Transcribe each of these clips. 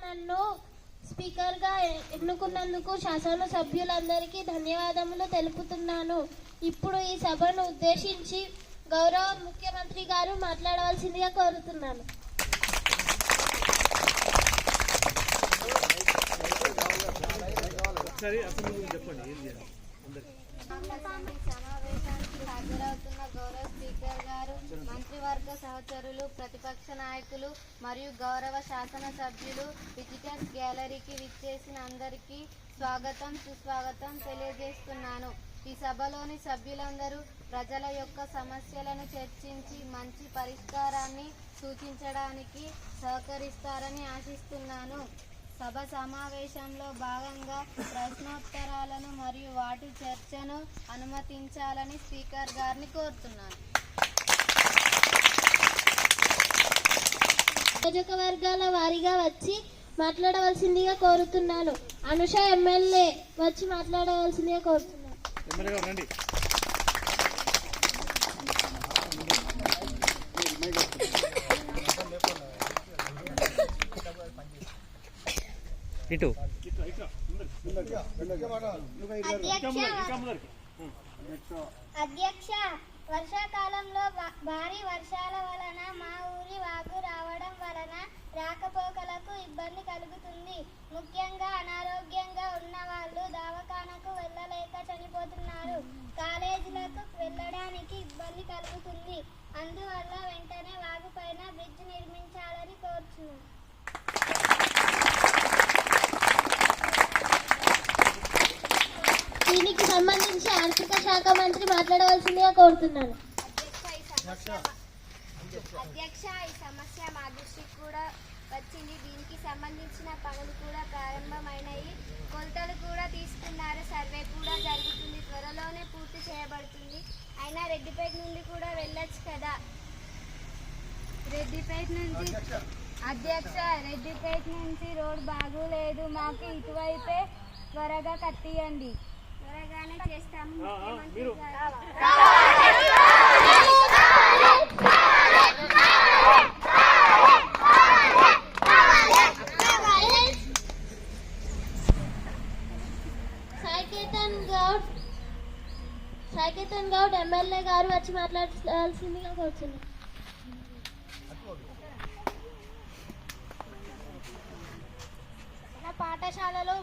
నన్ను స్పీకర్గా ఎన్నుకున్నందుకు శాసనసభ్యులందరికీ ధన్యవాదములు తెలుపుతున్నాను. ఇప్పుడు ఈ సభను ఉద్దేశించి గౌరవ ముఖ్యమంత్రి గారు మాట్లాడవలసిందిగా కోరుతున్నాను. సమావేశానికి హాజరవుతున్న గౌరవ స్పీకర్ గారు, మంత్రివర్గ సహచరులు, ప్రతిపక్ష నాయకులు మరియు గౌరవ శాసనసభ్యులు, విజిటర్స్ గ్యాలరీకి విచ్చేసిన అందరికీ స్వాగతం సుస్వాగతం తెలియజేస్తున్నాను. ఈ సభలోని సభ్యులందరూ ప్రజల యొక్క సమస్యలను చర్చించి మంచి పరిష్కారాన్ని సూచించడానికి సహకరిస్తారని ఆశిస్తున్నాను. సభ సమావేశంలో భాగంగా ప్రశ్నోత్తరాలను మరియు వాటి చర్చను అనుమతించాలని స్పీకర్ గారిని కోరుతున్నాను. నియోజకవర్గాల వారీగా వచ్చి మాట్లాడవలసిందిగా కోరుతున్నాను. అనుష ఎమ్మెల్యే వచ్చి మాట్లాడవలసిందిగా కోరుతున్నాను. ఇటు అధ్యక్ష, వర్షాకాలంలో భారీ వర్షాల వలన మా ఊరి వాగు రావడం వలన రాకపోకలకు ఇబ్బంది కలుగుతుంది. ముఖ్యంగా అనారోగ్యంగా ఉన్న వాళ్ళు దవాఖానకు వెళ్ళలేక చనిపోతున్నారు. కాలేజీలకు వెళ్ళడానికి ఇబ్బంది కలుగుతుంది. అందువల్ల వెంటనే వాగు పైన బ్రిడ్జ్ నిర్మించాలని కోరుచున్నాను. దీనికి సంబంధించి ఆర్థిక శాఖ మంత్రి మాట్లాడవలసిందిగా కోరుతున్నాను. అధ్యక్ష, ఈ సమస్య మా దృష్టికి కూడా వచ్చింది. దీనికి సంబంధించిన పనులు కూడా ప్రారంభమైనాయి. కొలతలు కూడా తీసుకున్నారు. సర్వే కూడా జరుగుతుంది. త్వరలోనే పూర్తి చేయబడుతుంది. అయినా రెడ్డిపేట నుండి కూడా వెళ్ళొచ్చు కదా. రెడ్డిపేట నుంచి అధ్యక్ష, రెడ్డిపేట నుంచి రోడ్ బాగోలేదు. మాకు ఇటువైపే త్వరగా కట్టియండి. త్వరగానే చేస్తాము. ముఖ్యమంత్రి సాకేతన్ గౌడ్ ఎమ్మెల్యే గారు వచ్చి మాట్లాడాల్సిందిగా కోరుతున్నాను. పాఠశాలలో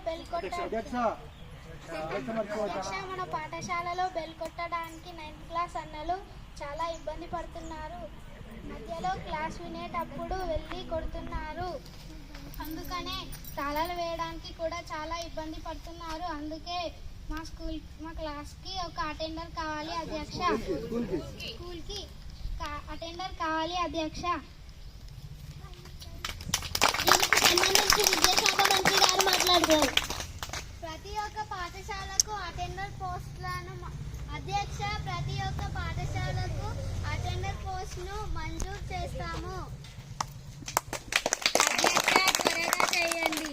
మన పాఠశాలలో బెల్ కొట్టడానికి 9th క్లాస్ అన్నలు చాలా ఇబ్బంది పడుతున్నారు. మధ్యలో క్లాస్ వినేటప్పుడు వెళ్ళి కొడుతున్నారు. అందుకనే తాళాలు వేయడానికి కూడా చాలా ఇబ్బంది పడుతున్నారు. అందుకే మా క్లాస్కి ఒక అటెండర్ కావాలి అధ్యక్ష. స్కూల్కి అటెండర్ కావాలి అధ్యక్ష. దీనికి సంబంధించి విద్యాశాఖ మంత్రి గారు మాట్లాడుతారు. ప్రతి ఒక్క పాఠశాలకు అటెండర్ పోస్టులను అధ్యక్ష, ప్రతి ఒక్క పాఠశాలకు అటెండర్ పోస్టును మంజూరు చేస్తాము. అధ్యక్ష, త్వరగా చేయండి.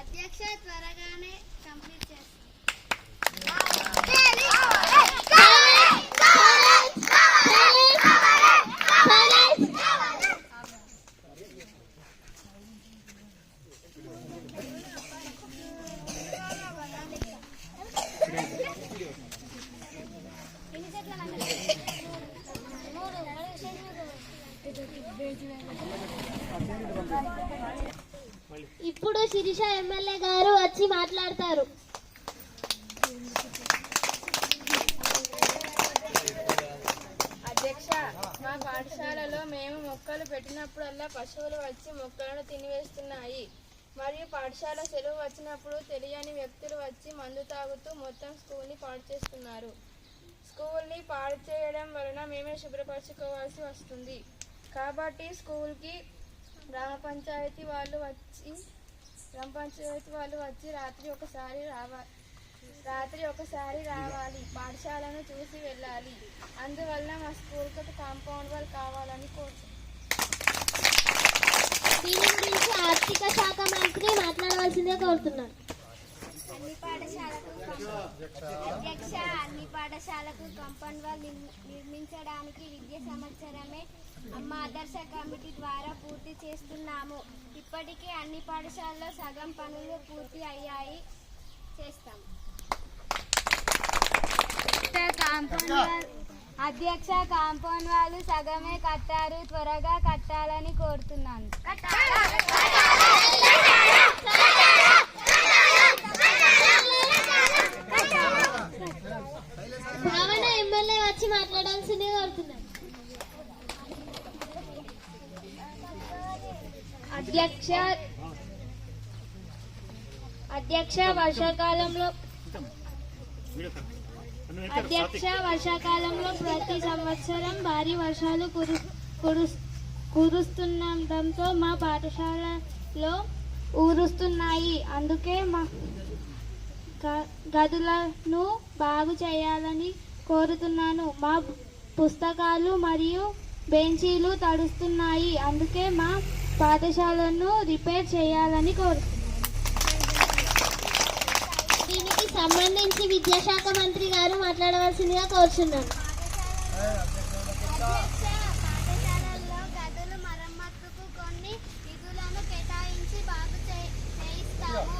అధ్యక్ష, త్వరగానే కంప్లీట్ చేస్తాం. ఇప్పుడు శిరీష ఎమ్మెల్యే గారు వచ్చి మాట్లాడతారు. అధ్యక్ష, మా పాఠశాలలో మేము మొక్కలు పెట్టినప్పుడల్లా పశువులు వచ్చి మొక్కలను తినివేస్తున్నాయి. మరియు పాఠశాల సెలవు వచ్చినప్పుడు తెలియని వ్యక్తులు వచ్చి మందు తాగుతూ మొత్తం స్కూల్ని పాడు చేస్తున్నారు. స్కూల్ని పాడు చేయడం వలన మేమే శుభ్రపరచుకోవాల్సి వస్తుంది. కాబట్టి స్కూల్కి గ్రామ పంచాయతీ వాళ్ళు వచ్చి రాత్రి ఒకసారి రావాలి. పాఠశాలను చూసి వెళ్ళాలి. అందువల్ల మా స్కూల్కి ఒక కాంపౌండ్ వాల్ కావాలని కోరుతున్నాను. దీని గురించి ఆర్థిక శాఖ మంత్రి మాట్లాడవలసిందే కోరుతున్నాను. అన్ని పాఠశాలకు కాంపౌండ్ వాల్ నిర్మించడానికి విద్యా సంవత్సరమే అమ్మ ఆదర్శ కమిటీ ద్వారా పూర్తి చేస్తున్నాము. ఇప్పటికే అన్ని పాఠశాలలో సగం పనులు పూర్తి అయ్యాయి. చేస్తాము. అధ్యక్ష, కాంపౌండ్ వాళ్ళు సగమే కట్టారు, త్వరగా కట్టాలని కోరుతున్నాను. భావన ఎమ్మెల్యే వచ్చి మాట్లాడాల్సిందే కోరుతున్నాను. వర్షాకాలంలో ప్రతి సంవత్సరం భారీ వర్షాలు కురుస్తుండటంతో మా పాఠశాలలో ఊరుస్తున్నాయి. అందుకే మా గదులను బాగు చేయాలని కోరుతున్నాను. మా పుస్తకాలు మరియు బెంచీలు తడుస్తున్నాయి. అందుకే మా పాఠశాలను రిపేర్ చేయాలని కోరుతున్నాను. దీనికి సంబంధించి విద్యాశాఖ మంత్రి గారు మాట్లాడవలసిందిగా కోరుచున్నాను. పాఠశాలల్లో గదులు మరమ్మతుకు కొన్ని నిధులను కేటాయించి బాగు చేయిస్తాము.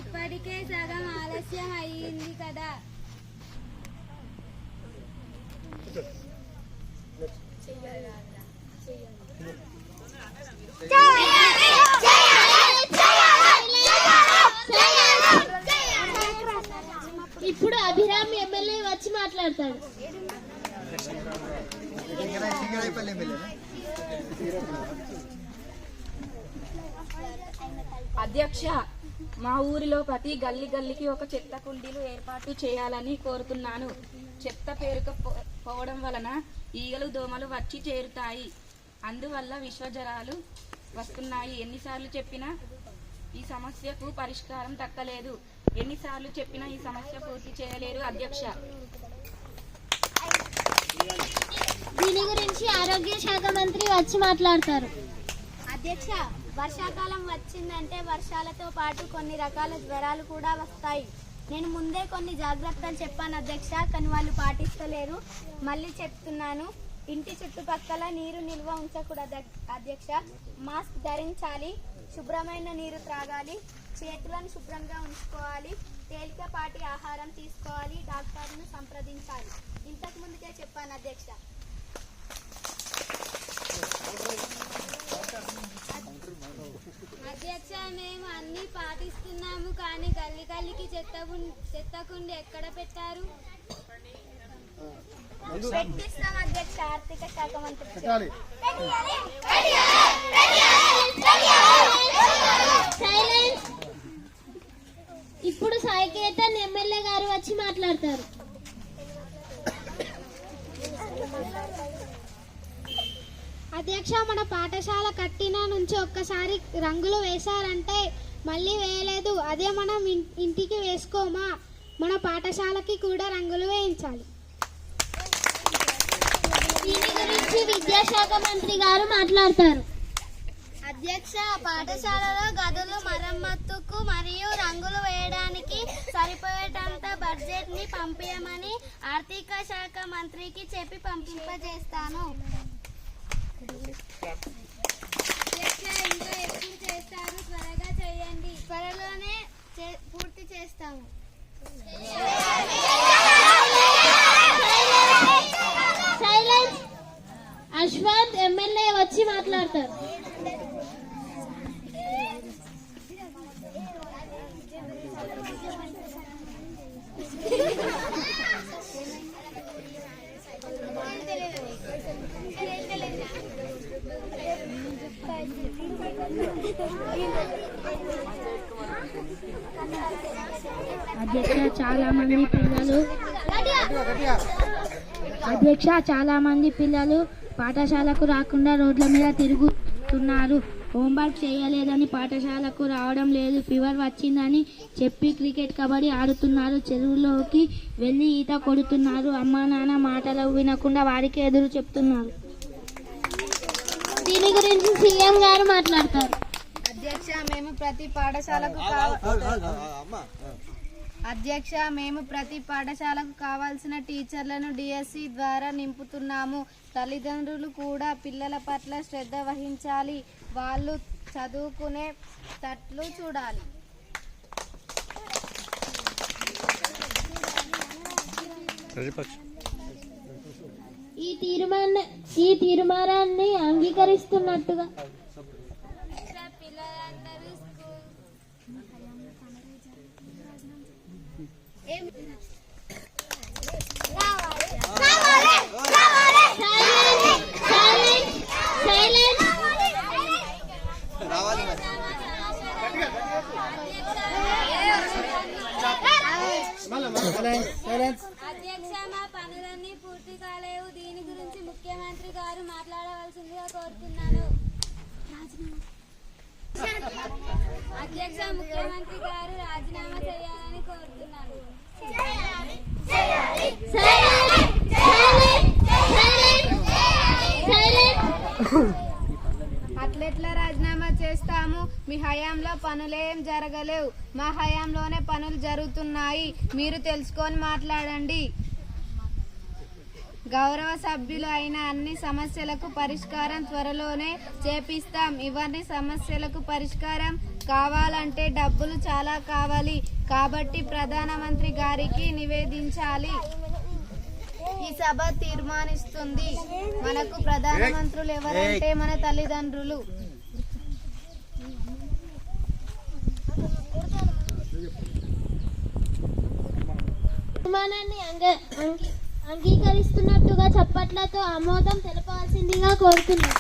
ఇప్పటికే సగం ఆలస్యం అయ్యింది కదా. ఇప్పుడు అభిరామ్ ఎమ్మెల్యే వచ్చి మాట్లాడతాడు. అధ్యక్ష, మా ఊరిలో ప్రతి గల్లీకి ఒక చెత్త కుండీలు ఏర్పాటు చేయాలని కోరుతున్నాను. చెత్త పేరుకుపోవడం వలన ఈగలు దోమలు వచ్చి చేరుతాయి. అందువల్ల విశ్వజ్వరాలు వస్తున్నాయి. ఎన్నిసార్లు చెప్పినా ఈ సమస్యకు పరిష్కారం దక్కలేదు. ఎన్నిసార్లు చెప్పినా ఈ సమస్య పూర్తి చేయలేరు అధ్యక్ష. దీని గురించి ఆరోగ్య శాఖ మంత్రి వచ్చి మాట్లాడతారు. అధ్యక్ష, వర్షాకాలం వచ్చిందంటే వర్షాలతో పాటు కొన్ని రకాల జ్వరాలు కూడా వస్తాయి. నేను ముందే కొన్ని జాగ్రత్తలు చెప్పాను అధ్యక్ష, కానీ వాళ్ళు పాటిస్తలేరు. మళ్ళీ చెప్తున్నాను. ఇంటి చుట్టుపక్కల నీరు నిల్వ ఉంచకూడదు అధ్యక్ష. మాస్క్ ధరించాలి, శుభ్రమైన నీరు త్రాగాలి, చేతులను శుభ్రంగా ఉంచుకోవాలి, తేలికపాటి ఆహారం తీసుకోవాలి, డాక్టర్ను సంప్రదించాలి. ఇంతకు ముందుకే చెప్పాను అధ్యక్ష. అధ్యక్ష, మేము అన్ని పాటిస్తున్నాము, కానీ గల్లీకి చెత్త కుండి ఎక్కడ పెట్టారు? పెట్టిస్తాం అధ్యక్ష. ఆర్థిక శాఖ మంత్రి ఇప్పుడు సాయికేతన్ ఎమ్మెల్యే గారు వచ్చి మాట్లాడతారు. అధ్యక్ష, మన పాఠశాల కట్టిన నుంచి ఒక్కసారి రంగులు వేశారంటే మళ్ళీ వేయలేదు. అదే మనం ఇంటికి వేసుకోమా? మన పాఠశాలకి కూడా రంగులు వేయించాలి. దీని గురించి విద్యాశాఖ మంత్రి గారు మాట్లాడతారు. అధ్యక్ష, పాఠశాలలో గదులు మరమ్మతుకు మరియు రంగులు వేయడానికి సరిపోయేటంత బడ్జెట్ ని పంపించమని ఆర్థిక శాఖ మంత్రికి చెప్పి పంపింపజేస్తాను. అధ్యక్ష, ఇంకా ఎప్పుడు చేస్తారు? త్వరగా చేయండి. త్వరలోనే పూర్తి చేస్తాము. సైలెన్స్. అశ్వంత్ ఎమ్మెల్యే వచ్చి మాట్లాడతారు. చాలా మంది పిల్లలు పాఠశాలకు రాకుండా రోడ్ల మీద తిరుగుతున్నారు. హోంవర్క్ చేయలేదని పాఠశాలకు రావడం లేదు. ఫీవర్ వచ్చిందని చెప్పి క్రికెట్ కబడ్డీ ఆడుతున్నారు. చెరువులోకి వెళ్ళి ఈత కొడుతున్నారు. అమ్మా నాన్న మాటలు వినకుండా వారికి ఎదురు చెప్తున్నారు. దీని గురించి సీఎం గారు మాట్లాడతారు. అధ్యక్ష, మేము ప్రతి పాఠశాలకు కావాల్సిన టీచర్లను డిఎస్సి ద్వారా నింపుతున్నాము. తల్లిదండ్రులు కూడా పిల్లల పట్ల శ్రద్ధ వహించాలి. వాళ్ళు చదువుకునే తట్లు చూడాలి. ఈ తీర్మానాన్ని అంగీకరిస్తున్నట్టుగా పిల్లలందరూ అధ్యక్ష, మా పనులన్నీ పూర్తి కాలేవు. దీని గురించి ముఖ్యమంత్రి గారు మాట్లాడవలసిందిగా కోరుతున్నాను. అధ్యక్ష, ముఖ్యమంత్రి గారు రాజీనామా చేయాలని కోరుతున్నాను. అట్లెట్లా రాజీనామా చేస్తాము? మీ హయాంలో పనులేం జరగలేవు. మా హయాంలోనే పనులు జరుగుతున్నాయి. మీరు తెలుసుకొని మాట్లాడండి. గౌరవ సభ్యులు అయిన అన్ని సమస్యలకు పరిష్కారం త్వరలోనే చేపిస్తాం. ఇవన్నీ సమస్యలకు పరిష్కారం కావాలంటే డబ్బులు చాలా కావాలి. కాబట్టి ప్రధానమంత్రి గారికి నివేదించాలి. ఈ సభ తీర్మానిస్తుంది. మనకు ప్రధానమంత్రులు ఎవరంటే మన తల్లిదండ్రులు. తీర్మానాన్ని అంగీకరిస్తున్నట్టుగా చప్పట్లతో ఆమోదం తెలపాల్సిందిగా కోరుతున్నాం.